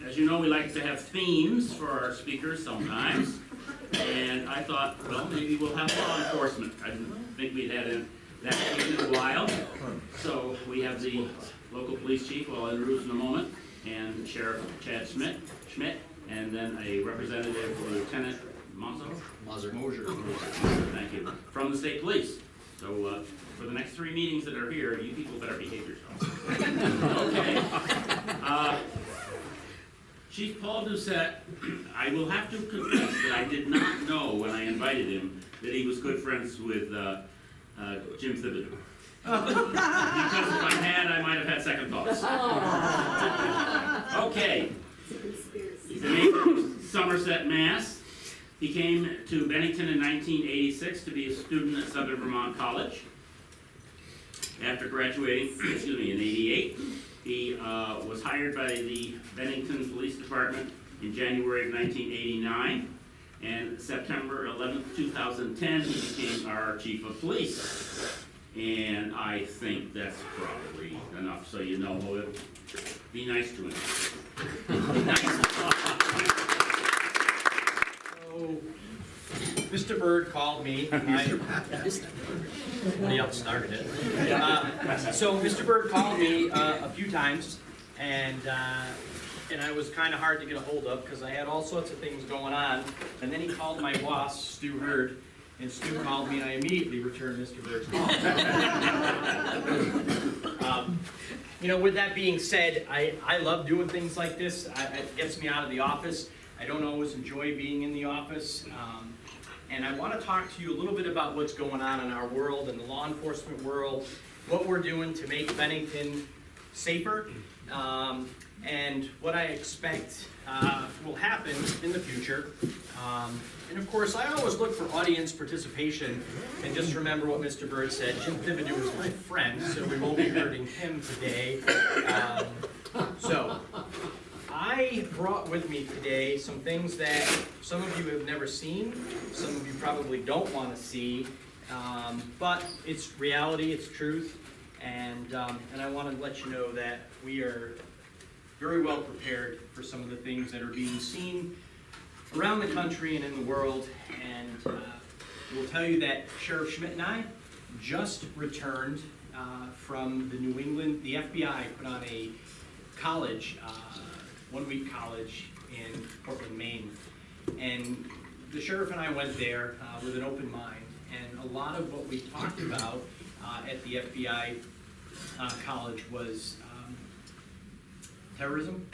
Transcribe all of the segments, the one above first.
As you know, we like to have themes for our speakers sometimes. And I thought, well, maybe we'll have law enforcement. I didn't think we'd had that in a while. So we have the local police chief, who I'll introduce in a moment, and Sheriff Chad Schmidt, and then a representative, Lieutenant Moser. Thank you. From the state police. So for the next 3 meetings that are here, you people better behave yourselves. Okay. Chief Paul Doucette, I will have to confess that I did not know when I invited him that he was good friends with Jim Thibodeau. Because if I had, I might have had second thoughts. Okay. He's a native of Somerset, Mass. He came to Bennington in 1986 to be a student at Southern Vermont College. After graduating, in '88, he was hired by the Bennington Police Department in January of 1989, and September 11th, 2010, he became our chief of police. And I think that's probably enough so you know he'll be nice to him. Be nice. So, Mr. Bird called me. Somebody else started it. So Mr. Bird called me a few times, and I was kind of hard to get a hold of because I had all sorts of things going on. And then he called my boss, Stu Hurd, and Stu called me, and I immediately returned Mr. Bird's call. With that being said, I love doing things like this. It gets me out of the office. I don't always enjoy being in the office. And I want to talk to you a little bit about what's going on in our world, in the law enforcement world, what we're doing to make Bennington safer, and what I expect will happen in the future. And of course, I always look for audience participation, and just remember what Mr. Bird said. Jim Thibodeau is my friend, so we won't be hurting him today. So, I brought with me today some things that some of you have never seen, some of you probably don't want to see, but it's reality, it's truth, and I want to let you know that we are very well prepared for some of the things that are being seen around the country and in the world, and we'll tell you that Sheriff Schmidt and I just returned from the New England. The FBI put on a college, one-week college in Portland, Maine, and the sheriff and I went there with an open mind, and a lot of what we talked about at the FBI college was terrorism,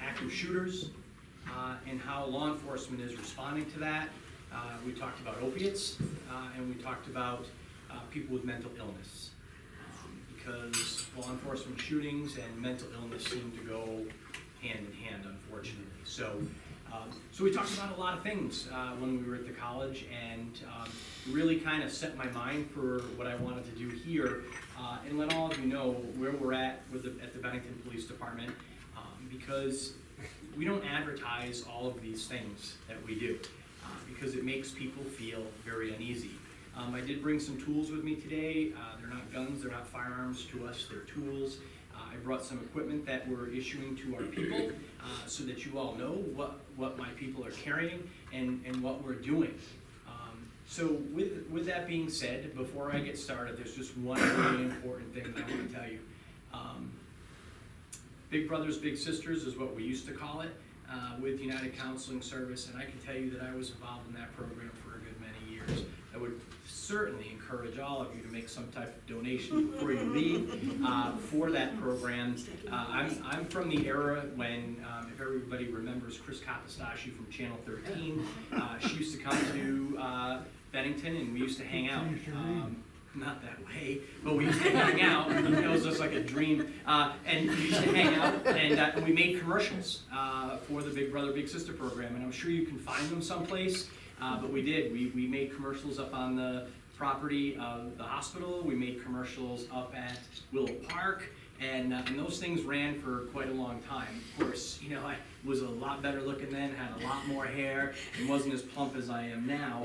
active shooters, and how law enforcement is responding to that. We talked about opiates, and we talked about people with mental illness, because law enforcement shootings and mental illness seem to go hand in hand, unfortunately. So we talked about a lot of things when we were at the college, and really kind of set my mind for what I wanted to do here, and let all of you know where we're at the Bennington Police Department, because we don't advertise all of these things that we do, because it makes people feel very uneasy. I did bring some tools with me today. They're not guns, they're not firearms to us, they're tools. I brought some equipment that we're issuing to our people so that you all know what my people are carrying and what we're doing. So with that being said, before I get started, there's just one really important thing that I want to tell you. Big Brothers, Big Sisters is what we used to call it with United Counseling Service, and I can tell you that I was involved in that program for a good many years. I would certainly encourage all of you to make some type of donation before you leave for that program. I'm from the era when, if everybody remembers Chris Capastaci from Channel 13, she used to come to Bennington, and we used to hang out. Not that way, but we used to hang out. It was just like a dream. And we used to hang out, and we made commercials for the Big Brother, Big Sister program. And I'm sure you can find them someplace, but we did. We made commercials up on the property of the hospital. We made commercials up at Willow Park. And those things ran for quite a long time. Of course, I was a lot better looking then, had a lot more hair, and wasn't as plump as I am now.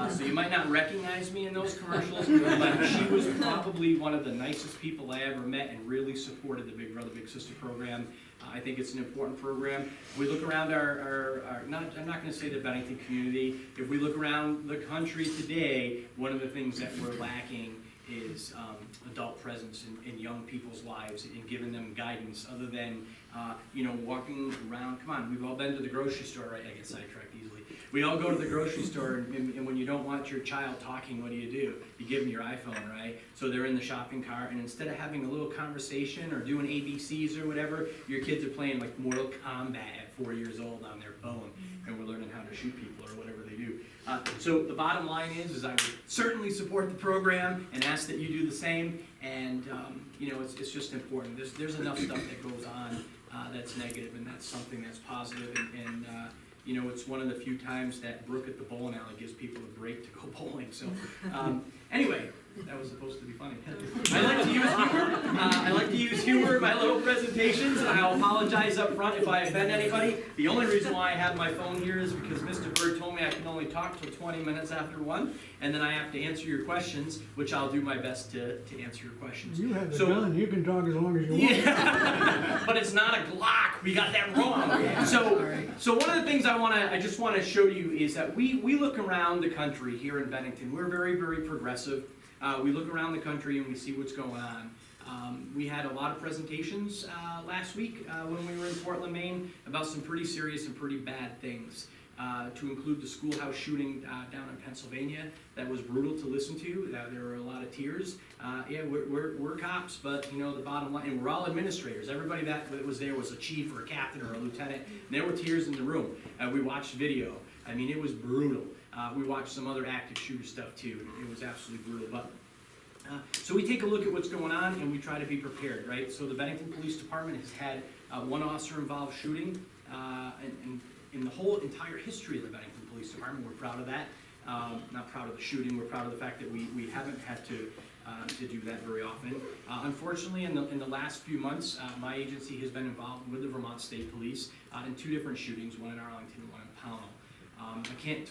So you might not recognize me in those commercials, but she was probably one of the nicest people I ever met and really supported the Big Brother, Big Sister program I think it's an important program. We look around I'm not going to say the Bennington community. If we look around the country today, one of the things that we're lacking is adult presence in young people's lives and giving them guidance other than, walking around. Come on, we've all been to the grocery store, right? I get sidetracked easily. We all go to the grocery store, and when you don't want your child talking, what do? You give them your iPhone, right? So they're in the shopping cart, and instead of having a little conversation or doing ABCs or whatever, your kids are playing like Mortal Kombat at 4 years old on their phone, and we're learning how to shoot people or whatever they do. So the bottom line is I would certainly support the program and ask that you do the same. And it's just important. There's enough stuff that goes on that's negative, and that's something that's positive. And it's one of the few times that Brooke at the bowling alley gives people a break to go bowling. So anyway, that was supposed to be funny. I like to use humor. I like to use humor in my little presentations, and I'll apologize up front if I offend anybody. The only reason why I have my phone here is because Mr. Bird told me I can only talk till 20 minutes after 1, and then I have to answer your questions, which I'll do my best to answer your questions. You have the gun, you can talk as long as you want. Yeah, but it's not a Glock. We got that wrong. So one of the things I just want to show you is that we look around the country here in Bennington. We're very, very progressive. We look around the country and we see what's going on. We had a lot of presentations last week when we were in Portland, Maine, about some pretty serious and pretty bad things, to include the schoolhouse shooting down in Pennsylvania. That was brutal to listen to. There were a lot of tears. We're cops, but the bottom line, and we're all administrators. Everybody that was there was a chief or a captain or a lieutenant, and there were tears in the room. We watched video. I mean, it was brutal. We watched some other active shooter stuff too. It was absolutely brutal. But so we take a look at what's going on and we try to be prepared, right? So the Bennington Police Department has had one officer-involved shooting, and in the whole entire history of the Bennington Police Department. We're proud of that. Not proud of the shooting. We're proud of the fact that we haven't had to do that very often. Unfortunately, in the last few months, my agency has been involved with the Vermont State Police in 2 different shootings, one in Arlington and one in Pownell.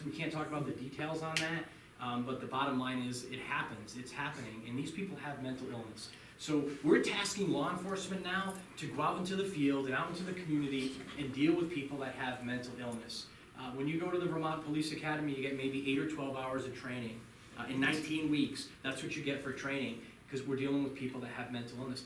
We can't talk about the details on that, but the bottom line is it happens, it's happening, and these people have mental illness. So we're tasking law enforcement now to go out into the field and out into the community and deal with people that have mental illness. When you go to the Vermont Police Academy, you get maybe 8 or 12 hours of training. In 19 weeks, that's what you get for training, because we're dealing with people that have mental illness.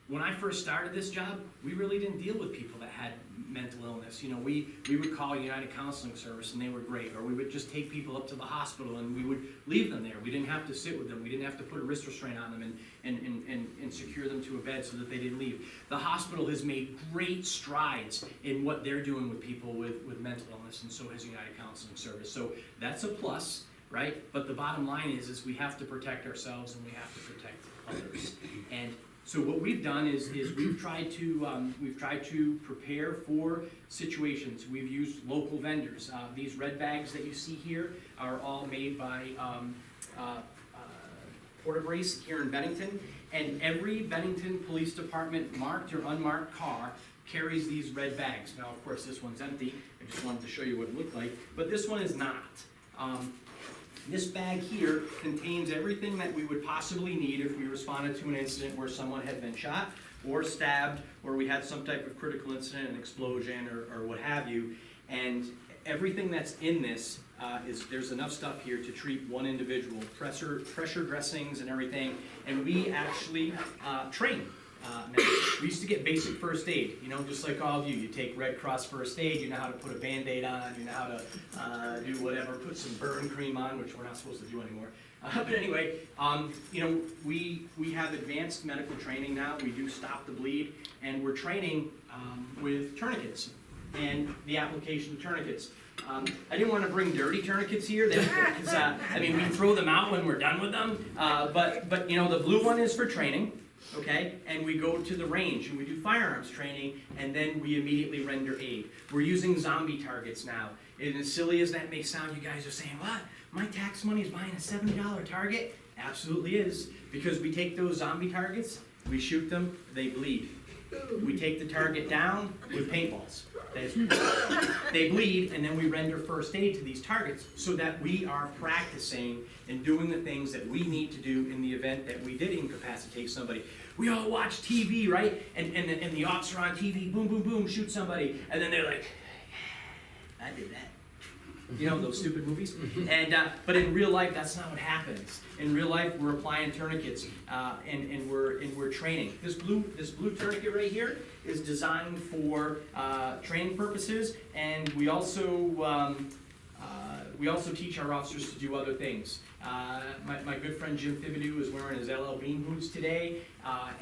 When I first started this job, we really didn't deal with people that had mental illness. We would call United Counseling Service and they were great, or we would just take people up to the hospital and we would leave them there. We didn't have to sit with them. We didn't have to put a wrist restraint on them and secure them to a bed so that they didn't leave. The hospital has made great strides in what they're doing with people with mental illness, and so has United Counseling Service. So that's a plus, right? But the bottom line is we have to protect ourselves and we have to protect others. And so what we've done is we've tried to prepare for situations. We've used local vendors. These red bags that you see here are all made by Porter Brace here in Bennington, and every Bennington Police Department marked or unmarked car carries these red bags. Now, of course, this one's empty. I just wanted to show you what it looked like, but this one is not. This bag here contains everything that we would possibly need if we responded to an incident where someone had been shot or stabbed, or we had some type of critical incident, an explosion, or what have you. And everything that's in this there's enough stuff here to treat one individual, pressure dressings and everything. And we actually train. Now, we used to get basic first aid, just like all of you. You take Red Cross first aid, you know how to put a Band-Aid on, you know how to do whatever, put some burn cream on, which we're not supposed to do anymore. But anyway, we have advanced medical training now. We do stop the bleed, and we're training with tourniquets and the application of tourniquets. I didn't want to bring dirty tourniquets here, because we throw them out when we're done with them. But the blue one is for training. Okay, and we go to the range and we do firearms training, and then we immediately render aid. We're using zombie targets now. And as silly as that may sound, you guys are saying, what? My tax money is buying a $70 target? Absolutely is, because we take those zombie targets, we shoot them, they bleed. We take the target down with paintballs. They bleed, and then we render first aid to these targets so that we are practicing and doing the things that we need to do in the event that we did incapacitate somebody. we all watch TV, right? And the officer on TV, boom, boom, boom, shoot somebody, and then they're like, I did that. You know, those stupid movies? And, but in real life, that's not what happens. In real life, we're applying tourniquets, and we're training. This blue tourniquet right here is designed for training purposes, and we also teach our officers to do other things. My good friend Jim Thibodeau is wearing his LL Bean boots today,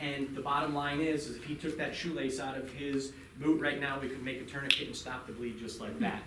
and the bottom line is if he took that shoelace out of his boot right now, we could make a tourniquet and stop the bleed just like that.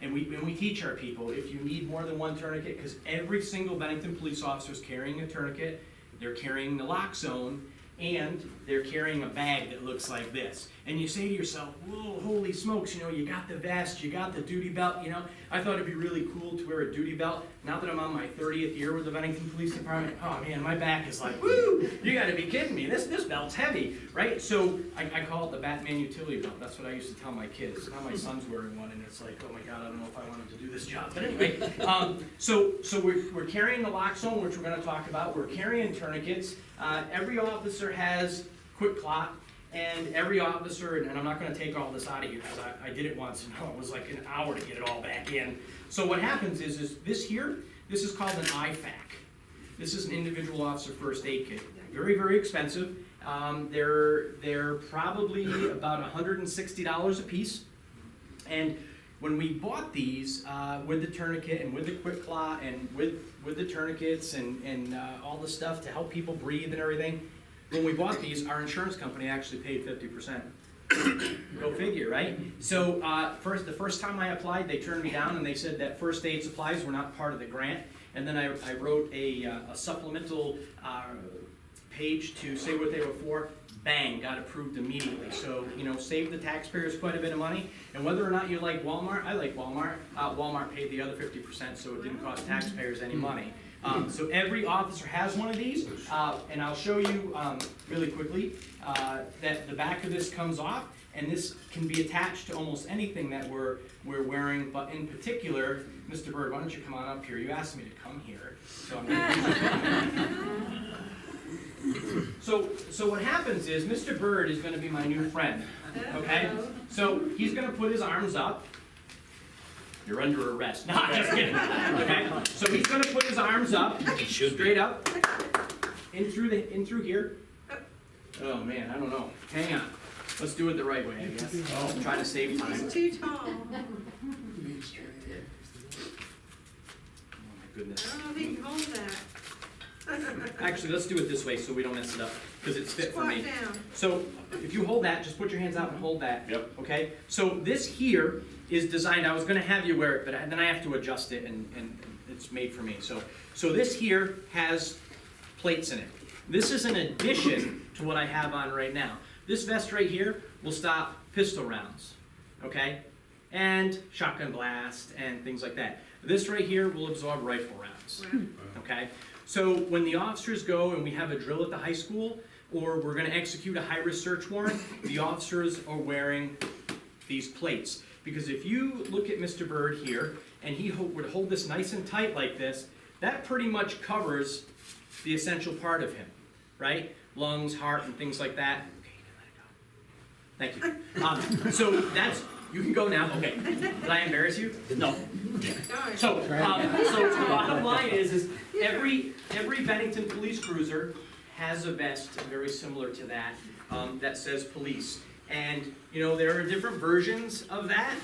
And we teach our people, if you need more than one tourniquet, because every single Bennington police officer is carrying a tourniquet, they're carrying the lock zone, and they're carrying a bag that looks like this. And you say to yourself, whoa, holy smokes, you know, you got the vest, you got the duty belt, you know. I thought it'd be really cool to wear a duty belt. Now that I'm on my 30th year with the Bennington Police Department, oh man, my back is like, woo, you gotta be kidding me. This belt's heavy, right? So I call it the Batman utility belt. That's what I used to tell my kids. Now my son's wearing one, and it's like, oh my God, I don't know if I want him to do this job. But anyway, so we're carrying the lock zone, which we're gonna talk about. We're carrying tourniquets. Every officer has quick clot, and every officer, and I'm not going to take all this out of you because I did it once, and it was like an hour to get it all back in. So what happens is this here, this is called an IFAC. This is an individual officer first aid kit. Very, very expensive. They're probably about $160 a piece. And when we bought these with the tourniquet and with the quick clot and with the tourniquets and all the stuff to help people breathe and everything, when we bought these, our insurance company actually paid 50%. Go figure, right? So the first time I applied, they turned me down and they said that first aid supplies were not part of the grant. And then I wrote a supplemental page to say what they were for. Bang, got approved immediately. So, you know, saved the taxpayers quite a bit of money. And whether or not you like Walmart, I like Walmart. Walmart paid the other 50%, so it didn't cost taxpayers any money. So every officer has one of these, and I'll show you really quickly that the back of this comes off, and this can be attached to almost anything that we're wearing, but in particular, Mr. Bird, why don't you come on up here? You asked me to come here, so I'm gonna So what happens is Mr. Bird is going to be my new friend, okay? So he's going to put his arms up. You're under arrest. No, I'm just kidding. Okay? So he's going to put his arms up, straight up, in through here. Oh man, I don't know. Hang on. Let's do it the right way, I guess. Oh, try to save time. He's too tall. Oh my goodness. I don't know if he can hold that. Actually, let's do it this way so we don't mess it up, because it's fit for Squat me. down. So if you hold that, just put your hands out and hold that. Yep. Okay? So this here is designed, I was going to have you wear it, but then I have to adjust it, and it's made for me. So this here has plates in it. This is an addition to what I have on right now. This vest right here will stop pistol rounds, okay? And shotgun blast and things like that. This right here will absorb rifle rounds, okay? So when the officers go and we have a drill at the high school, or we're going to execute a high-risk search warrant, the officers are wearing these plates. Because if you look at Mr. Bird here, and he would hold this nice and tight like this, that pretty much covers the essential part of him, right? Lungs, heart, and things like that. Okay, you can let it go. Thank you. So that's, you can go now. Okay. Did I embarrass you? No. So the bottom line is every Bennington police cruiser has a vest very similar to that that says police. And, you know, there are different versions of that.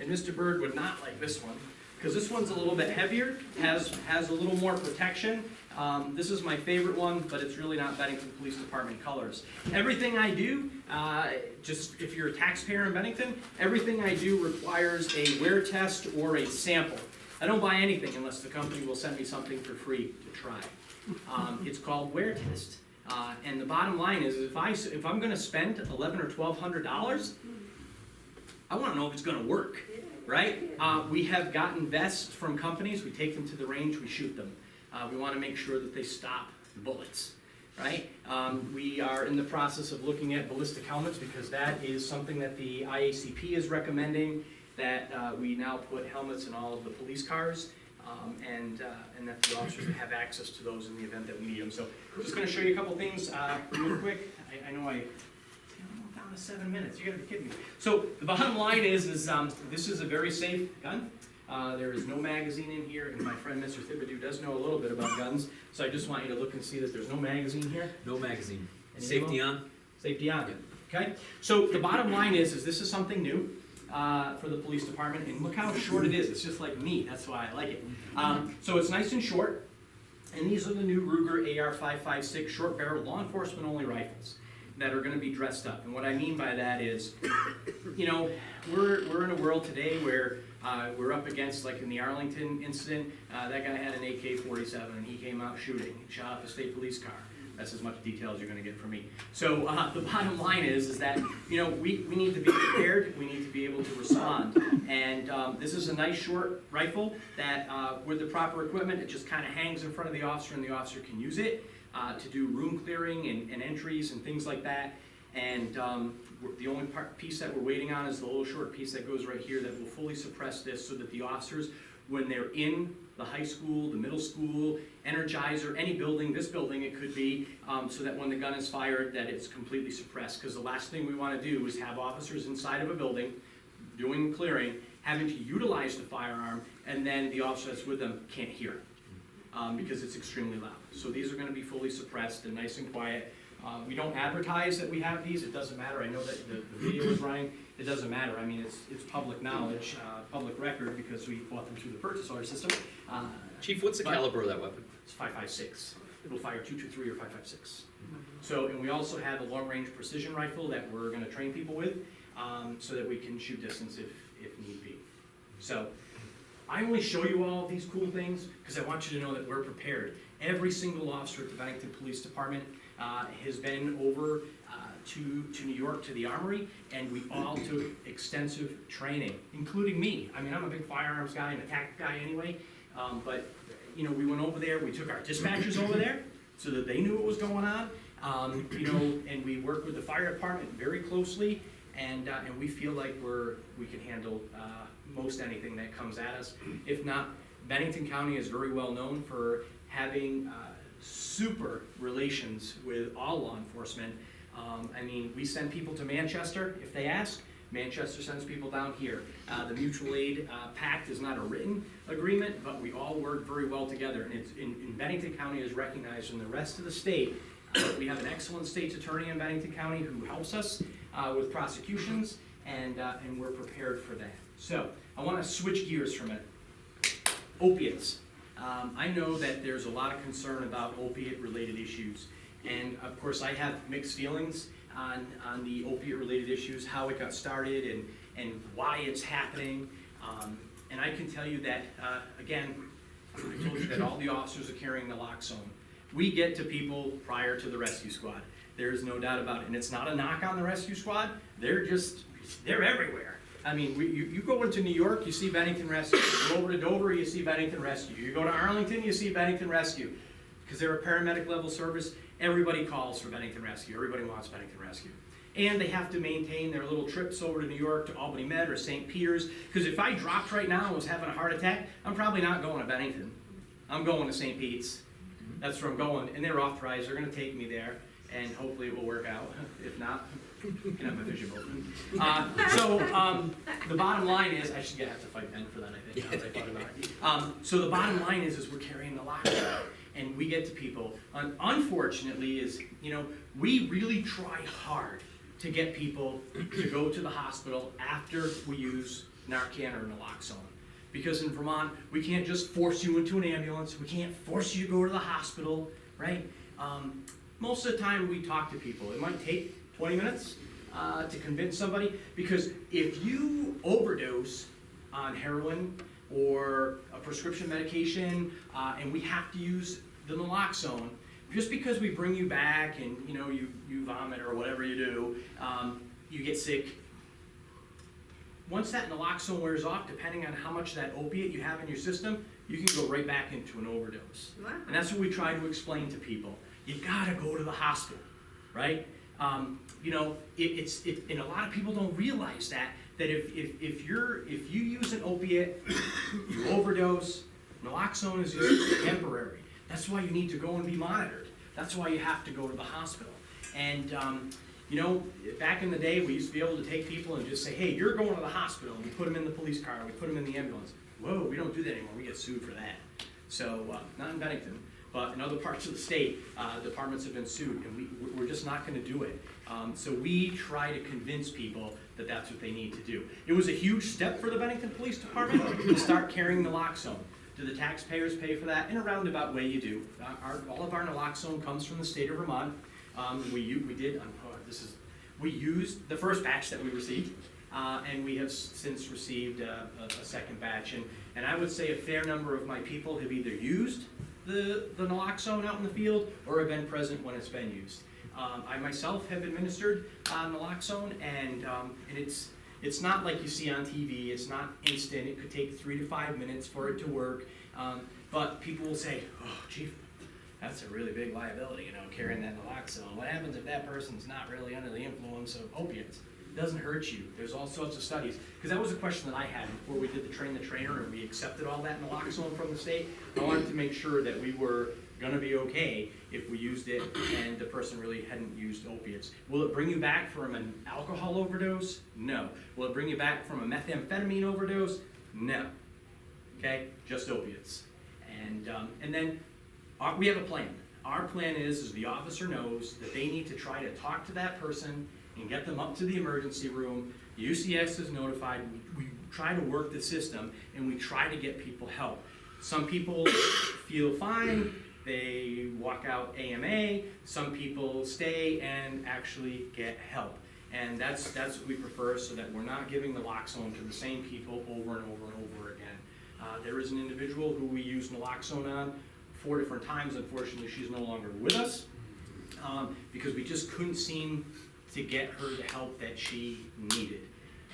And Mr. Bird would not like this one, because this one's a little bit heavier, has a little more protection. This is my favorite one, but it's really not Bennington Police Department colors. Everything I do, just if you're a taxpayer in Bennington, everything I do requires a wear test or a sample. I don't buy anything unless the company will send me something for free to try. It's called wear test. And the bottom line is, if I'm going to spend $1,100 or $1,200, I want to know if it's going to work, right? We have gotten vests from companies. We take them to the range. We shoot them. We want to make sure that they stop bullets, right? We are in the process of looking at ballistic helmets, because that is something that the IACP is recommending, that we now put helmets in all of the police cars. and that the officers have access to those in the event that we need them. So I'm just going to show you a couple things real quick. I know I'm down to 7 minutes. You got to be kidding me. So the bottom line is this is a very safe gun. There is no magazine in here, and my friend Mr. Thibodeau does know a little bit about guns. So I just want you to look and see that there's no magazine here. No magazine. Any Safety ammo? on? Safety on. Okay. So the bottom line is this is something new for the police department, and look how short it is. It's just like me. That's why I like it. So it's nice and short, and these are the new Ruger AR-556 short barrel law enforcement only rifles that are going to be dressed up. And what I mean by that is, you know, we're in a world today where we're up against, like in the Arlington incident, that guy had an AK-47 and he came out shooting, shot up a state police car. That's as much detail as you're going to get from me. So the bottom line is that, you know, we need to be prepared, we need to be able to respond. And this is a nice short rifle that with the proper equipment, it just kind of hangs in front of the officer and the officer can use it to do room clearing and entries and things like that. And the only piece that we're waiting on is the little short piece that goes right here that will fully suppress this so that the officers, when they're in the high school, the middle school, Energizer, any building, this building it could be, so that when the gun is fired that it's completely suppressed. Because the last thing we want to do is have officers inside of a building doing clearing, having to utilize the firearm, and then the officer that's with them can't hear it because it's extremely loud. So these are going to be fully suppressed and nice and quiet. We don't advertise that we have these. It doesn't matter. I know that the video is running. It doesn't matter. I mean, it's public knowledge, public record, because we bought them through the purchase order system. Chief, what's the caliber of that weapon? It's 5.56. It'll fire .223 or 5.56. So, and we also have a long-range precision rifle that we're going to train people with, so that we can shoot distance if need be. So, I only show you all of these cool things because I want you to know that we're prepared. Every single officer at the Bennington Police Department has been over to New York to the Armory, and we all took extensive training, including me. I mean, I'm a big firearms guy and a tactic guy anyway, but you know, we went over there. We took our dispatchers over there so that they knew what was going on. You know, and we work with the fire department very closely, and we feel like we can handle most anything that comes at us. If not, Bennington County is very well known for having super relations with all law enforcement. I mean, we send people to Manchester if they ask. Manchester sends people down here. The mutual aid pact is not a written agreement, but we all work very well together. And it's in Bennington County is recognized in the rest of the state. We have an excellent state's attorney in Bennington County who helps us with prosecutions, and we're prepared for that. So I want to switch gears for a minute. Opiates. I know that there's a lot of concern about opiate-related issues, and of course I have mixed feelings on the opiate-related issues, how it got started, and why it's happening. And I can tell you that, again, I told you that all the officers are carrying naloxone. We get to people prior to the rescue squad. There's no doubt about it, and it's not a knock on the rescue squad. They're everywhere. I mean, you go into New York, you see Bennington Rescue. You go over to Dover, you see Bennington Rescue. You go to Arlington, you see Bennington Rescue. Because they're a paramedic level service, everybody calls for Bennington Rescue. Everybody wants Bennington Rescue. And they have to maintain their little trips over to New York to Albany Med or St. Peter's. Because if I dropped right now and was having a heart attack, I'm probably not going to Bennington. I'm going to St. Pete's. That's where I'm going. And they're authorized. They're going to take me there. And hopefully it will work out. If not, you can have my vision open. The bottom line is, I should have to fight Ben for that, I think, now that I thought about it. So the bottom line is we're carrying the lockdown, and we get to people. Unfortunately is, you know, we really try hard to get people to go to the hospital after we use Narcan or naloxone. Because in Vermont, we can't just force you into an ambulance. We can't force you to go to the hospital, right? Most of the time we talk to people. It might take 20 minutes to convince somebody, because if you overdose on heroin or a prescription medication and we have to use the naloxone, just because we bring you back and you know you vomit or whatever you do, you get sick. Once that naloxone wears off, depending on how much of that opiate you have in your system, you can go right back into an overdose. Wow. And that's what we try to explain to people. You gotta go to the hospital, right? You know, and a lot of people don't realize that if you use an opiate, you overdose, Naloxone is just temporary. That's why you need to go and be monitored. That's why you have to go to the hospital. And, you know, back in the day, we used to be able to take people and just say, hey, you're going to the hospital. And we put them in the police car, we put them in the ambulance. Whoa, we don't do that anymore. We get sued for that. So, not in Bennington, but in other parts of the state, departments have been sued, and we're just not gonna do it. So we try to convince people that that's what they need to do. It was a huge step for the Bennington Police Department to start carrying naloxone. Do the taxpayers pay for that? In a roundabout way, you do. All of our naloxone comes from the state of Vermont. We used the first batch that we received, and we have since received a second batch. And I would say a fair number of my people have either used the naloxone out in the field or have been present when it's been used. I myself have administered naloxone, and it's not like you see on TV. It's not instant. It could take 3 to 5 minutes for it to work. But people will say, oh, Chief, that's a really big liability, carrying that naloxone. What happens if that person's not really under the influence of opiates? It doesn't hurt you. There's all sorts of studies. Because that was a question that I had before we did the train the trainer and we accepted all that naloxone from the state. I wanted to make sure that we were gonna be okay if we used it and the person really hadn't used opiates. Will it bring you back from an alcohol overdose? No. Will it bring you back from a methamphetamine overdose? No. Okay, just opiates. And then we have a plan. Our plan is the officer knows that they need to try to talk to that person and get them up to the emergency room. UCS is notified. We try to work the system and we try to get people help. Some people feel fine. They walk out AMA. Some people stay and actually get help. And that's what we prefer, so that we're not giving naloxone to the same people over and over and over again. There is an individual who we used naloxone on 4 different times. Unfortunately, she's no longer with us because we just couldn't seem to get her the help that she needed.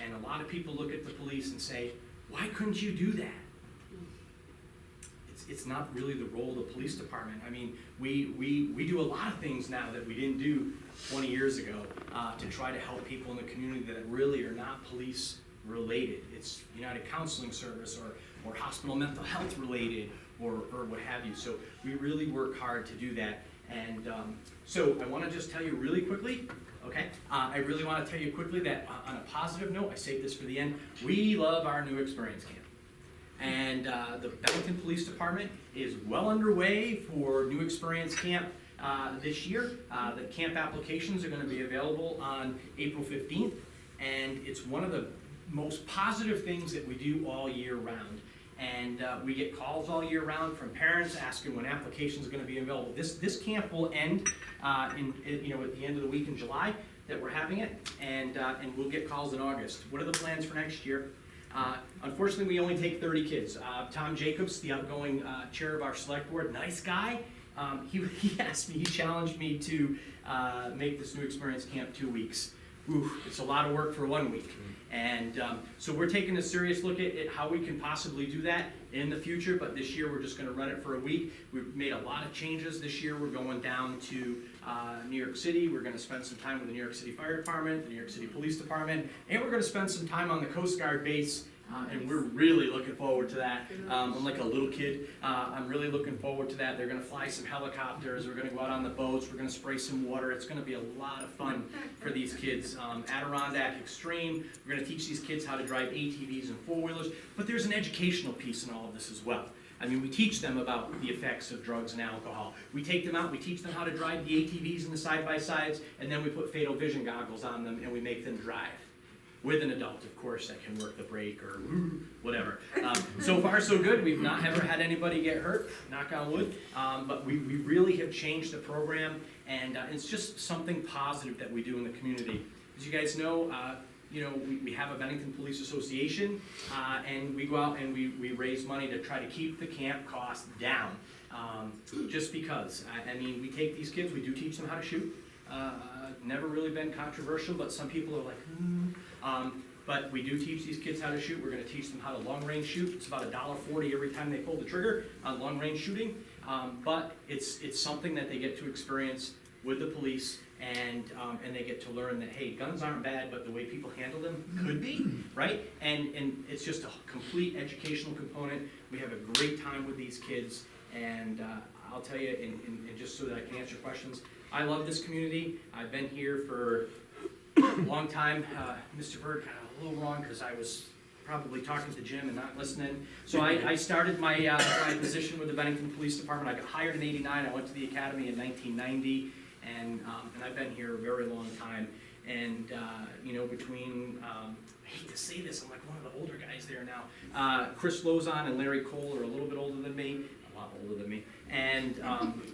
And a lot of people look at the police and say, why couldn't you do that? It's not really the role of the police department. I mean, we do a lot of things now that we didn't do 20 years ago to try to help people in the community that really are not police related. It's United Counseling Service or hospital mental health related or what have you. So we really work hard to do that. And so I want to just tell you really quickly, okay? I really want to tell you quickly that on a positive note, I saved this for the end, we love our new experience camp. And the Bennington Police Department is well underway for new experience camp this year. The camp applications are going to be available on April 15th. And it's one of the most positive things that we do all year round. And we get calls all year round from parents asking when applications are going to be available. This camp will end at the end of the week in July that we're having it, and we'll get calls in August. What are the plans for next year? Unfortunately, we only take 30 kids. Tom Jacobs, the outgoing chair of our select board, nice guy. He challenged me to make this new experience camp 2 weeks. Ooh, it's a lot of work for 1 week. And so we're taking a serious look at how we can possibly do that in the future, but this year we're just gonna run it for a week. We've made a lot of changes this year. We're going down to New York City. We're gonna spend some time with the New York City Fire Department, the New York City Police Department, and we're gonna spend some time on the Coast Guard base. And we're really looking forward to that. I'm like a little kid. I'm really looking forward to that. They're gonna fly some helicopters. We're gonna go out on the boats. We're gonna spray some water. It's gonna be a lot of fun for these kids. Adirondack Extreme. We're gonna teach these kids how to drive ATVs and four-wheelers. But there's an educational piece in all of this as well. I mean, we teach them about the effects of drugs and alcohol. We take them out, we teach them how to drive the ATVs and the side-by-sides, and then we put fatal vision goggles on them and we make them drive. With an adult, of course, that can work the brake or whatever. So far, so good. We've not ever had anybody get hurt, knock on wood. But we really have changed the program, and it's just something positive that we do in the community. As you guys know, we have a Bennington Police Association, and we go out and we raise money to try to keep the camp costs down. Just because, I mean, we take these kids, we do teach them how to shoot. Never really been controversial, but some people are like, but we do teach these kids how to shoot. We're going to teach them how to long range shoot. It's about $1.40 every time they pull the trigger on long range shooting. But it's something that they get to experience with the police, and they get to learn that, hey, guns aren't bad, but the way people handle them could be, right? And it's just a complete educational component. We have a great time with these kids, and I'll tell you, and just so that I can answer questions, I love this community. I've been here for a long time. Mr. Bird got a little wrong because I was probably talking to Jim and not listening. So I started my position with the Bennington Police Department. I got hired in '89. I went to the academy in 1990, and I've been here a very long time. And you know, between I hate to say this, I'm like one of the older guys there now. Chris Lozon and Larry Cole are a little bit older than me, a lot older than me. And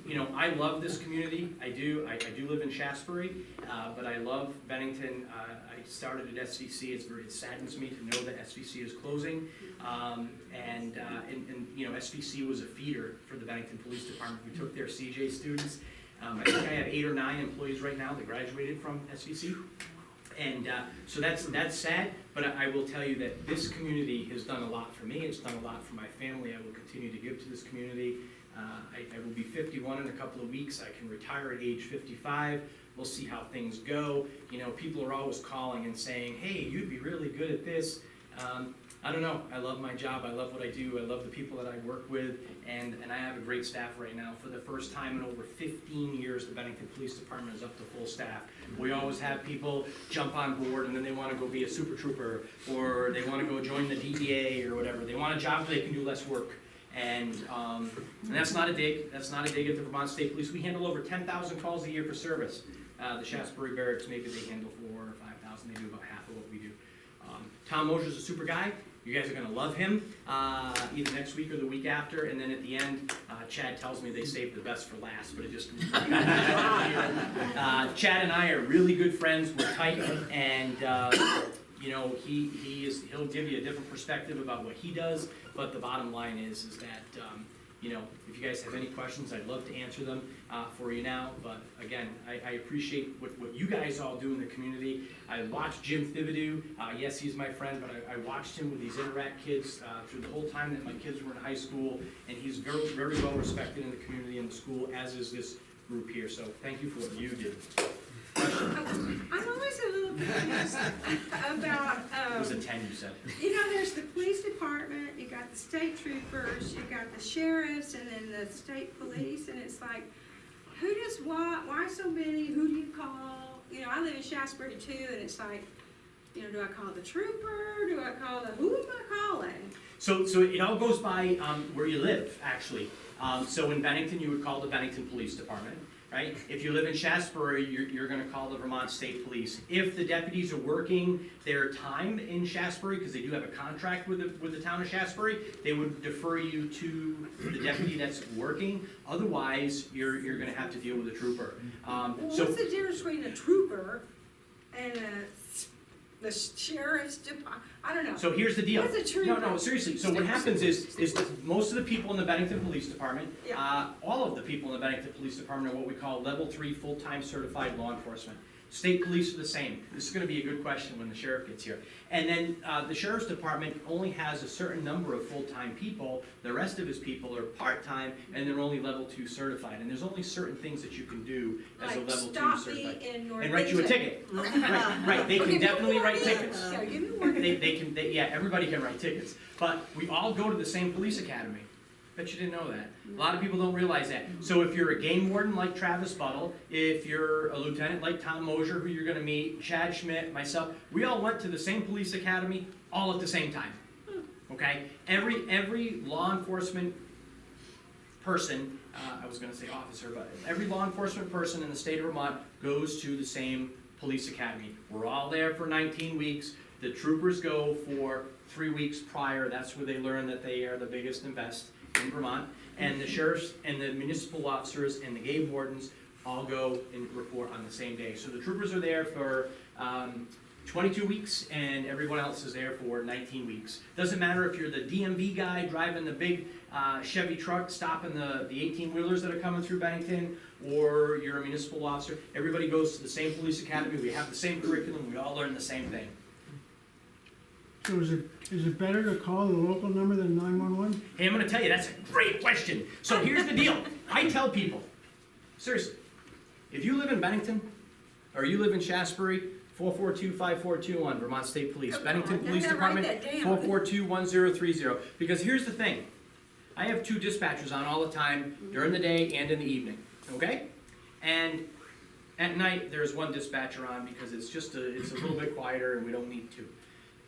you know, I love this community. I do. I do live in Shasbury, but I love Bennington. I started at SVC. It saddens me to know that SVC is closing. And you know, SVC was a feeder for the Bennington Police Department. We took their CJ students. I think I have 8 or 9 employees right now that graduated from SVC. And so that's sad, but I will tell you that this community has done a lot for me. It's done a lot for my family. I will continue to give to this community. I will be 51 in a couple of weeks. I can retire at age 55. We'll see how things go. You know, people are always calling and saying, hey, you'd be really good at this. I don't know. I love my job. I love what I do. I love the people that I work with, and I have a great staff right now. For the first time in over 15 years, the Bennington Police Department is up to full staff. We always have people jump on board, and then they want to go be a super trooper, or they want to go join the DEA or whatever. They want a job where they can do less work. And that's not a dig. That's not a dig at the Vermont State Police. We handle over 10,000 calls a year for service. The Shasbury Barracks, maybe they handle 4,000 or 5,000. They do about half of what we do. Tom Mosier's a super guy. You guys are going to love him either next week or the week after. And then at the end, Chad tells me they saved the best for last, but it just... Chad and I are really good friends. We're tight, and you know, he'll give you a different perspective about what he does. But the bottom line is that you know, if you guys have any questions, I'd love to answer them for you now. But again, I appreciate what you guys all do in the community. I watched Jim Thibodeau. Yes, he's my friend, but I watched him with these Interact kids through the whole time that my kids were in high school. And he's very, very well respected in the community and the school, as is this group here. So thank you for what you do. I'm always a little bit confused about, It was a 10, you said. you know, there's the police department, you got the state troopers, you got the sheriffs, and then the state police, and it's like, who does what, why so many, who do you call? You know, I live in Shasbury too, and it's like, you know, do I call the trooper, do I call the, who am I calling? So it all goes by where you live, actually. So in Bennington, you would call the Bennington Police Department. Right? If you live in Shasbury, you're going to call the Vermont State Police. If the deputies are working their time in Shasbury, because they do have a contract with the town of Shasbury, they would defer you to the deputy that's working. Otherwise, you're going to have to deal with a trooper. Well, what's the difference between a trooper and the sheriff's department? I don't know. So here's the deal. What's a trooper? No, seriously. So what happens is that most of the people in the Bennington Police Department, Yeah. all of the people in the Bennington Police Department are what we call level 3 full-time certified law enforcement. State police are the same. This is going to be a good question when the sheriff gets here. And then the sheriff's department only has a certain number of full-time people. The rest of his people are part-time, and they're only level 2 certified. And there's only certain things that you can do as a Like level 2 stop certified. me in And write you a ticket. Right. They can definitely write tickets. Yeah, give me warning. Yeah, everybody can write tickets. But we all go to the same police academy. Bet you didn't know that. A lot of people don't realize that. So if you're a game warden like Travis Buttle, if you're a lieutenant like Tom Mosier, who you're going to meet, Chad Schmidt, myself, we all went to the same police academy all at the same time. Okay? Every law enforcement person, I was going to say officer, but every law enforcement person in the state of Vermont goes to the same police academy. We're all there for 19 weeks. The troopers go for 3 weeks prior. That's where they learn that they are the biggest and best in Vermont. And the sheriffs and the municipal officers and the game wardens all go and report on the same day. So the troopers are there for 22 weeks, and everyone else is there for 19 weeks. Doesn't matter if you're the DMV guy driving the big Chevy truck, stopping the 18-wheelers that are coming through Bennington, or you're a municipal officer. Everybody goes to the same police academy. We have the same curriculum. We all learn the same thing. So is it better to call the local number than 911? Hey, I'm going to tell you, that's a great question. So here's the deal. I tell people, seriously, if you live in Bennington, or you live in Shasbury, 442-5421, Vermont State Police. Bennington on, Police now write Department, that down. 442-1030. Because here's the thing, I have 2 dispatchers on all the time, during the day and in the evening, okay? And at night, there's 1 dispatcher on because it's a little bit quieter and we don't need 2.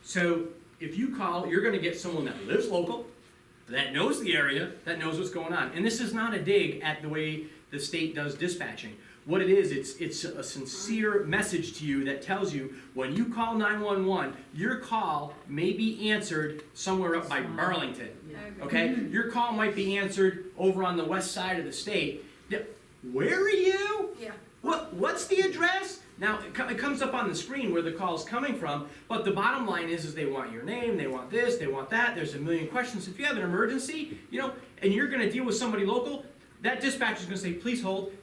So if you call, you're gonna get someone that lives local, that knows the area, that knows what's going on. And this is not a dig at the way the state does dispatching. What it is, it's a sincere message to you that tells you when you call 911, your call may be answered somewhere up by Burlington. Okay? Your call might be answered over on the west side of the state. Where are you? Yeah. What's the address? Now, it comes up on the screen where the call's coming from, but the bottom line is they want your name, they want this, they want that, there's a million questions. If you have an emergency, and you're gonna deal with somebody local, that dispatcher's gonna say, please hold,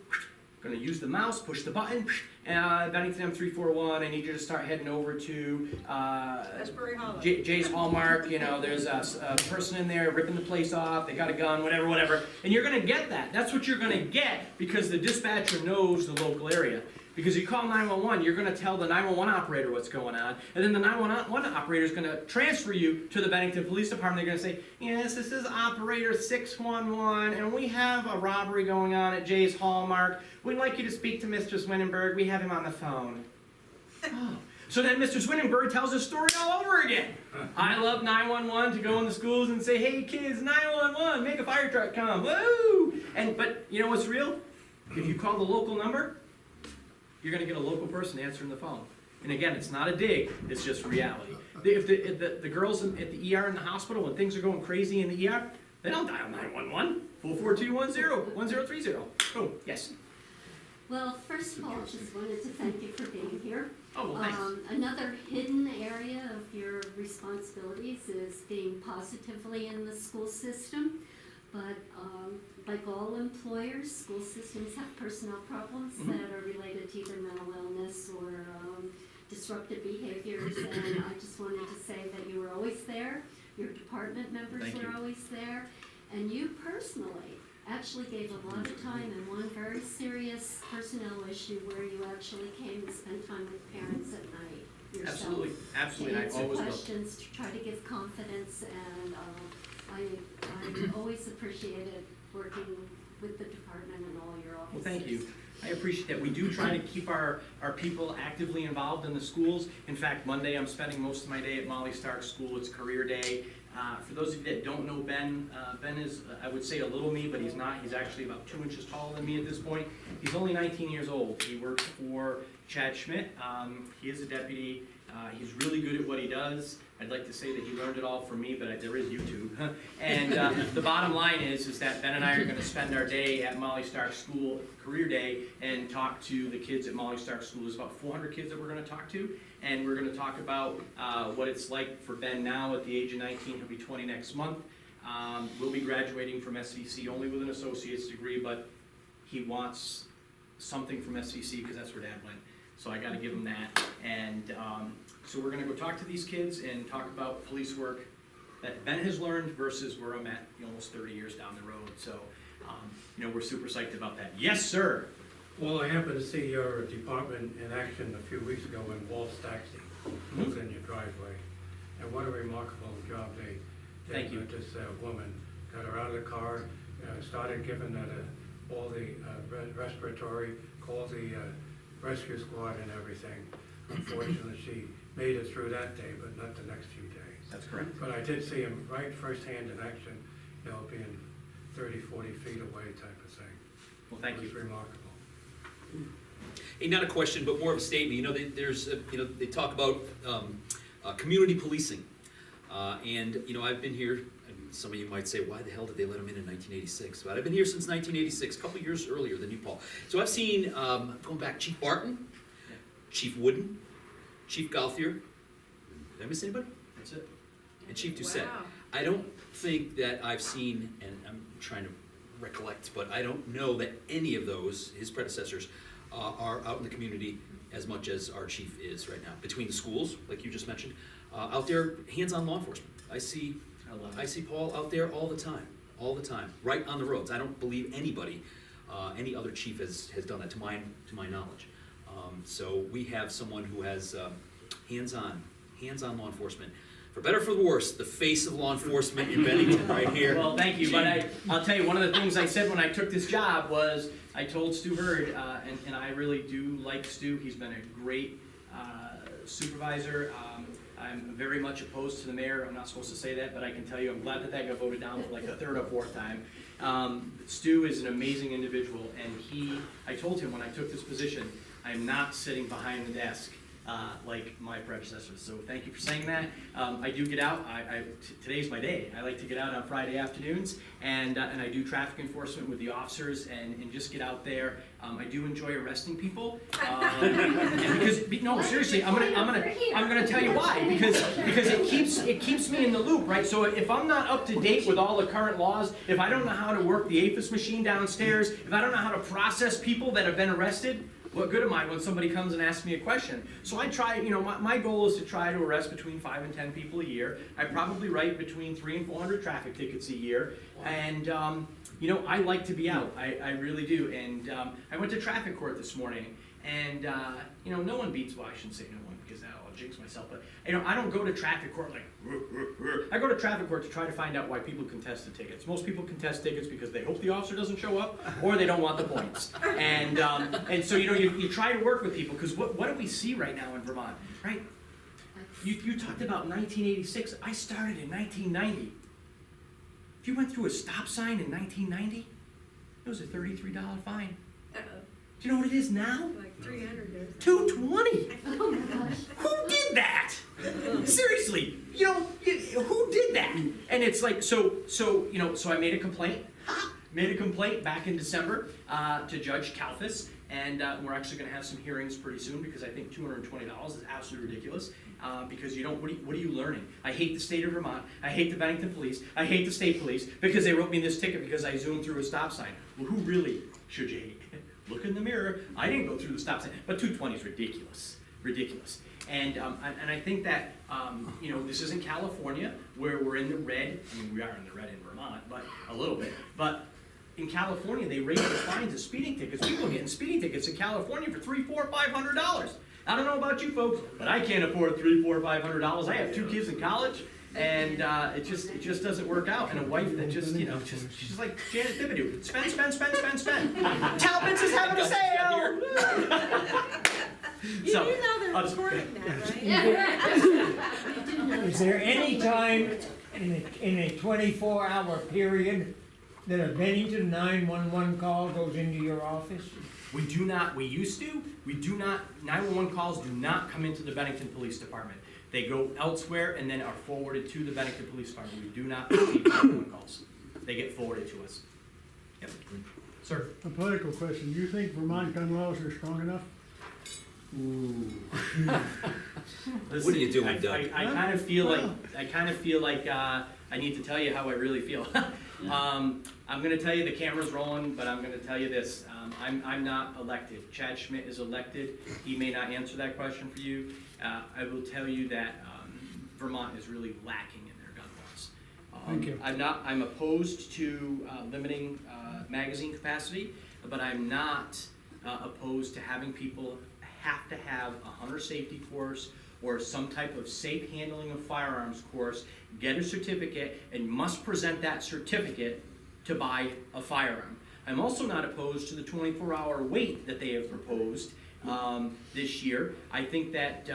gonna use the mouse, push the button, Bennington M341, I need you to start heading over to, Asbury Hollow. Jay's Hallmark, there's a person in there ripping the place off, they got a gun, whatever, and you're gonna get that. That's what you're gonna get because the dispatcher knows the local area. Because you call 911, you're gonna tell the 911 operator what's going on, and then the 911 operator is gonna transfer you to the Bennington Police Department. They're gonna say, yes, this is operator 611, and we have a robbery going on at Jay's Hallmark. We'd like you to speak to Mr. Swinenberg. We have him on the phone. Oh. So then Mr. Swinenberg tells his story all over again. I love 911 to go in the schools and say, hey kids, 911, make a fire truck come, woo! But you know what's real? If you call the local number, you're gonna get a local person answering the phone. And again, it's not a dig, it's just reality. If the girls at the ER in the hospital, when things are going crazy in the ER, they don't dial 911, 442-1030. Oh, yes. Well, first of all, just wanted to thank you for being here. Oh, well, thanks. Another hidden area of your responsibilities is being positively in the school system. But like all employers, school systems have personnel problems that are related to either mental illness or disruptive behaviors. And I just wanted to say that you were always there. Your department members were always there. And you personally actually gave a lot of time in one very serious personnel issue where you actually came and spent time with parents at night yourself. Absolutely, to I answer always will. questions, to try to give confidence, and I always appreciated working with the department and all your officers. Well, thank you. I appreciate that. We do try to keep our people actively involved in the schools. In fact, Monday I'm spending most of my day at Molly Stark School. It's career day. For those of you that don't know Ben, Ben is, I would say, a little me, but he's not. He's actually about 2 inches taller than me at this point. He's only 19 years old. He works for Chad Schmidt. He is a deputy. He's really good at what he does. I'd like to say that he learned it all from me, but there is YouTube. And the bottom line is that Ben and I are going to spend our day at Molly Stark School, career day, and talk to the kids at Molly Stark School. There's about 400 kids that we're going to talk to, and we're going to talk about what it's like for Ben now at the age of 19. He'll be 20 next month. We'll be graduating from SVC only with an associate's degree, but he wants something from SVC because that's where Dad went. So I got to give him that. And so we're going to go talk to these kids and talk about police work that Ben has learned versus where I'm at almost 30 years down the road. So, we're super psyched about that. Yes, sir. Well, I happened to see your department in action a few weeks ago in Walt's Taxi. It was in your driveway. And what a remarkable job they did. Thank you. With this woman. Got her out of the car, started giving her all the respiratory, called the rescue squad and everything. Unfortunately, she made it through that day, but not the next few days. That's correct. But I did see him right firsthand in action, being 30, 40 feet away type of thing. Well, thank It you. was remarkable. Hey, not a question, but more of a statement. There's, they talk about community policing. And, I've been here, and some of you might say, why the hell did they let him in 1986? But I've been here since 1986, a couple years earlier than you, Paul. So I've seen, going back, Chief Barton, Chief Wooden, Chief Gauthier. Did I miss anybody? That's it. And Chief Doucette. Wow. I don't think that I've seen, and I'm trying to recollect, but I don't know that any of those, his predecessors, are out in the community as much as our chief is right now. Between the schools, like you just mentioned, out there, hands-on law enforcement. I see Paul out there all the time, right on the roads. I don't believe anybody, any other chief has done that to my knowledge. So we have someone who has hands-on law enforcement. For better or for the worse, the face of law enforcement in Bennington right here. Well, thank you, but I'll tell you, one of the things I said when I took this job was, I told Stu Hurd, and I really do like Stu, he's been a great supervisor. I'm very much opposed to the mayor, I'm not supposed to say that, but I can tell you, I'm glad that that got voted down for like the third or fourth time. Stu is an amazing individual, and I told him when I took this position, I'm not sitting behind the desk like my predecessors. So thank you for saying that. I do get out. Today's my day. I like to get out on Friday afternoons, and I do traffic enforcement with the officers and just get out there. I do enjoy arresting people. And no, seriously, I'm gonna tell you why. Because it keeps me in the loop, right? So if I'm not up to date with all the current laws, if I don't know how to work the APHIS machine downstairs, if I don't know how to process people that have been arrested, what good am I when somebody comes and asks me a question? So I try, my goal is to try to arrest between 5 and 10 people a year. I probably write between 300 and 400 traffic tickets a year. And, I like to be out. I really do. And I went to traffic court this morning. And, no one beats, well, I shouldn't say no one because I'll jinx myself. But, I don't go to traffic court like, I go to traffic court to try to find out why people contest the tickets. Most people contest tickets because they hope the officer doesn't show up or they don't want the points. And so, you try to work with people because what do we see right now in Vermont, right? You talked about 1986. I started in 1990. If you went through a stop sign in 1990, it was a $33 fine. Do you know what it is now? Like 300. $220. Oh my gosh. Who did that? Seriously, who did that? And it's like, so I made a complaint back in December to Judge Kalfas, and we're actually going to have some hearings pretty soon because I think $220 is absolutely ridiculous. Because what are you learning? I hate the state of Vermont. I hate the Bennington police. I hate the state police because they wrote me this ticket because I zoomed through a stop sign. Well, who really should you hate? Look in the mirror. I didn't go through the stop sign, but 220 is ridiculous. And I think that this isn't California where we're in the red. I mean, we are in the red in Vermont, but a little bit. But in California, they raise the fines of speeding tickets. People are getting speeding tickets in California for $300, $400, $500. I don't know about you folks, but I can't afford $300, $400, $500. I have 2 kids in college. And it just doesn't work out. And a wife that she's like Janet Thibodeau. Spend. Talbot's is having a sale. You do know they're recording that, right? Yeah. Is there any time in a 24-hour period that a Bennington 911 call goes into your office? We do not. We used to. We do not. 911 calls do not come into the Bennington Police Department. They go elsewhere and then are forwarded to the Bennington Police Department. We do not receive 911 calls. They get forwarded to us. Yep. Sir. A political question, do you think Vermont gun laws are strong enough? Ooh. What are you doing, Doug? I kind of feel like I need to tell you how I really feel. I'm going to tell you the camera's rolling, but I'm going to tell you this. I'm not elected. Chad Schmidt is elected. He may not answer that question for you. I will tell you that Vermont is really lacking in their gun laws. Thank you. I'm opposed to limiting magazine capacity, but I'm not opposed to having people have to have a hunter safety course or some type of safe handling of firearms course, get a certificate, and must present that certificate to buy a firearm. I'm also not opposed to the 24-hour wait that they have proposed this year. I think that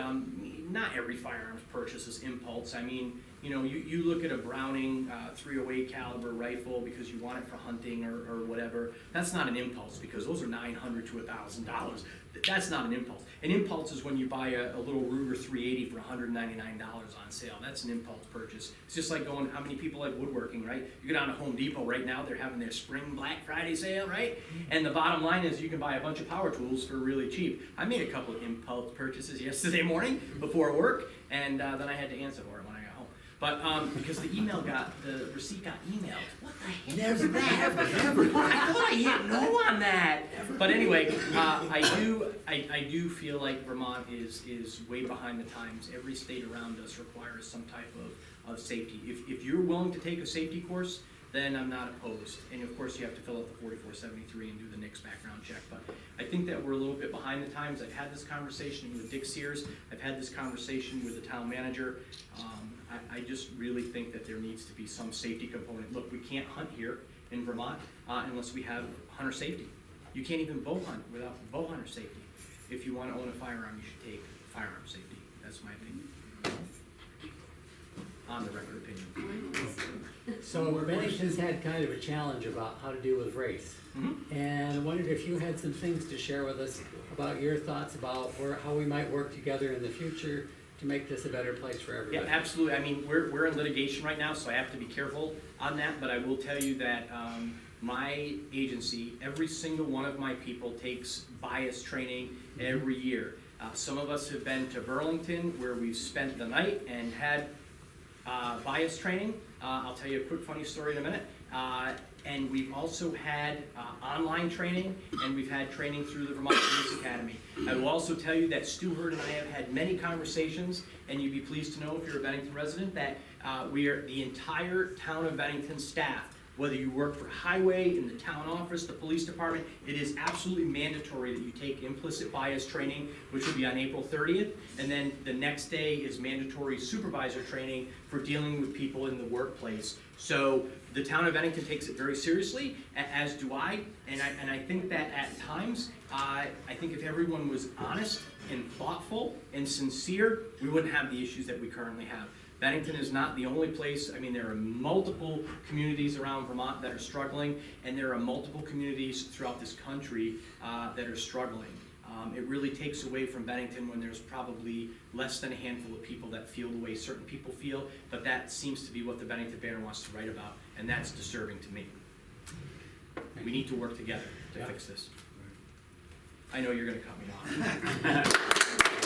not every firearms purchase is impulse. I mean, you look at a Browning .308 caliber rifle because you want it for hunting or whatever. That's not an impulse because those are $900 to $1,000. That's not an impulse. An impulse is when you buy a little Ruger 380 for $199 on sale. That's an impulse purchase. It's just like going, how many people like woodworking, right? You go down to Home Depot right now, they're having their spring Black Friday sale, right? And the bottom line is you can buy a bunch of power tools for really cheap. I made a couple of impulse purchases yesterday morning before work, and then I had to answer for it when I got home. But because the receipt got emailed. What the heck? Never. I thought I hit no on that. But anyway, I do feel like Vermont is way behind the times. Every state around us requires some type of safety. If you're willing to take a safety course, then I'm not opposed. And of course, you have to fill out the 4473 and do the NICS background check. But I think that we're a little bit behind the times. I've had this conversation with Dick Sears. I've had this conversation with the town manager. I just really think that there needs to be some safety component. Look, we can't hunt here in Vermont unless we have hunter safety. You can't even bow hunt without bow hunter safety. If you want to own a firearm, you should take firearm safety. That's my opinion. On the record opinion. So Bennington's had kind of a challenge about how to deal with race. Mhm. And I wondered if you had some things to share with us about your thoughts about how we might work together in the future to make this a better place for Yeah, everybody. absolutely. I mean, we're in litigation right now, so I have to be careful on that, but I will tell you that my agency, every single one of my people takes bias training every year. Some of us have been to Burlington, where we've spent the night and had bias training. I'll tell you a quick funny story in a minute. And we've also had online training, and we've had training through the Vermont Police Academy. I will also tell you that Stu Hurd and I have had many conversations, and you'd be pleased to know, if you're a Bennington resident, that we are the entire town of Bennington staff. Whether you work for highway, in the town office, the police department, it is absolutely mandatory that you take implicit bias training, which will be on April 30th. And then the next day is mandatory supervisor training for dealing with people in the workplace. So the town of Bennington takes it very seriously, as do I. And I think that at times, I think if everyone was honest and thoughtful and sincere, we wouldn't have the issues that we currently have. Bennington is not the only place. I mean, there are multiple communities around Vermont that are struggling, and there are multiple communities throughout this country that are struggling. It really takes away from Bennington when there's probably less than a handful of people that feel the way certain people feel, but that seems to be what the Bennington Banner wants to write about, and that's disturbing to me. We need to work together to fix this. I know you're gonna cut me off.